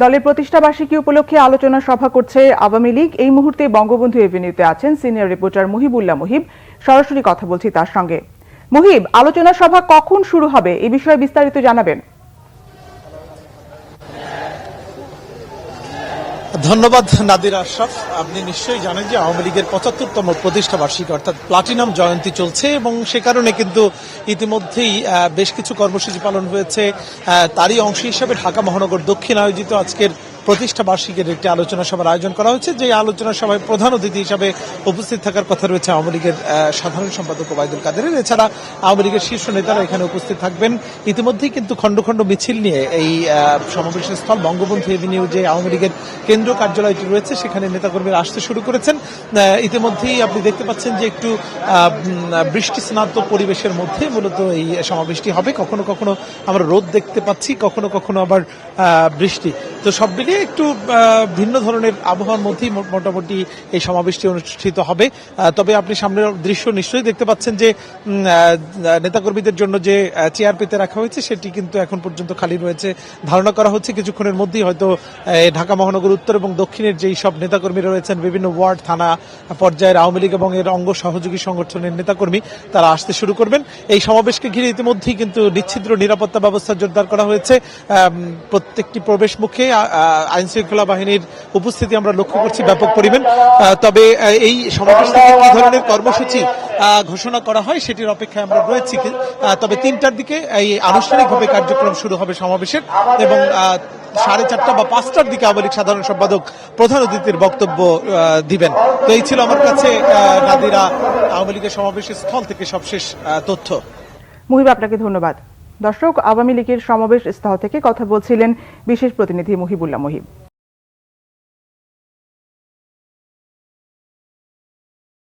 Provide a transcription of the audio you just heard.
দলের প্রতিষ্ঠা বার্ষিকী উপলক্ষে আলোচনা সভা করছে আওয়ামী লীগ। এই মুহূর্তে বঙ্গবন্ধু এভিনিউতে আছেন সিনিয়র রিপোর্টার মুহিবুল্লাহ মুহিব। সরাসরি কথা বলছি তার সঙ্গে। মুহিব, আলোচনা সভা কখন শুরু হবে এই বিষয়ে বিস্তারিত জানাবেন। ধন্যবাদ নাদিরা আশরাফ। আপনি নিশ্চয়ই জানেন যে আওয়ামী লীগের ৭৫তম প্রতিষ্ঠা বার্ষিকী অর্থাৎ প্লাটিনাম জয়ন্তী চলছে এবং সে কারণে কিন্তু ইতিমধ্যেই বেশ কিছু কর্মসূচি পালন হয়েছে। তারই অংশ হিসেবে ঢাকা মহানগর দক্ষিণ আয়োজিত আজকের প্রতিষ্ঠা বার্ষিকীর একটি আলোচনা সভার আয়োজন করা হয়েছে। যে আলোচনা সভায় প্রধান অতিথি হিসাবে উপস্থিত থাকার কথা রয়েছে আওয়ামী লীগের সাধারণ সম্পাদক ওবায়দুল কাদেরের। এছাড়া আওয়ামী লীগের শীর্ষ নেতারা এখানে উপস্থিত থাকবেন। ইতিমধ্যেই কিন্তু খণ্ড খণ্ড মিছিল নিয়ে এই সমাবেশের স্থল বঙ্গবন্ধু এভিনিউ যে আওয়ামী লীগের কেন্দ্রীয় কার্যালয়টি রয়েছে সেখানে নেতাকর্মীরা আসতে শুরু করেছেন। ইতিমধ্যেই আপনি দেখতে পাচ্ছেন যে একটু বৃষ্টি স্নাত পরিবেশের মধ্যে মূলত এই সমাবেশটি হবে। কখনো কখনো আমরা রোদ দেখতে পাচ্ছি, কখনো কখনো আবার বৃষ্টি। তো সব মিলিয়ে একটু ভিন্ন ধরনের আবহাওয়ার মধ্যেই মোটামুটি এই সমাবেশটি অনুষ্ঠিত হবে। তবে আপনি সামনের দৃশ্য নিশ্চয়ই দেখতে পাচ্ছেন যে নেতাকর্মীদের জন্য যে চেয়ার পেতে রাখা হয়েছে সেটি কিন্তু এখন পর্যন্ত খালি রয়েছে। ধারণা করা হচ্ছে কিছুক্ষণের মধ্যেই হয়তো ঢাকা মহানগর উত্তর এবং দক্ষিণের যেই সব নেতাকর্মীরা রয়েছেন বিভিন্ন ওয়ার্ড থানা পর্যায়ের আওয়ামী লীগ এবং এর অঙ্গ সহযোগী সংগঠনের নেতাকর্মী তারা আসতে শুরু করবেন। এই সমাবেশকে ঘিরে ইতিমধ্যেই কিন্তু নিচ্ছিদ্র নিরাপত্তা ব্যবস্থা জোরদার করা হয়েছে। প্রত্যেকটি প্রবেশ মুখে আইন শৃঙ্খলা বাহিনীর উপস্থিতি আমরা লক্ষ্য করছি ব্যাপক পরিমাণ। তবে এই সমাবেশ থেকে কি ধরনের কর্মসূচি ঘোষণা করা হয় সেটির অপেক্ষায় আমরা রয়েছি। তবে ৩টার দিকে এই আনুষ্ঠানিকভাবে কার্যক্রম শুরু হবে সমাবেশের এবং 4:30 বা 5টার দিকে আওয়ামী লীগ সাধারণ সম্পাদক প্রধান অতিথির বক্তব্য দিবেন। তো এই ছিল আমার কাছে নাদিরা আওয়ামী লীগের সমাবেশের স্থল থেকে সবশেষ তথ্য। মুহিব, আপনাকে ধন্যবাদ। দর্শক, আওয়ামী লীগের সমাবেশ স্থল থেকে কথা বলছিলেন বিশেষ প্রতিনিধি মুহিবুল্লাহ মুহিব।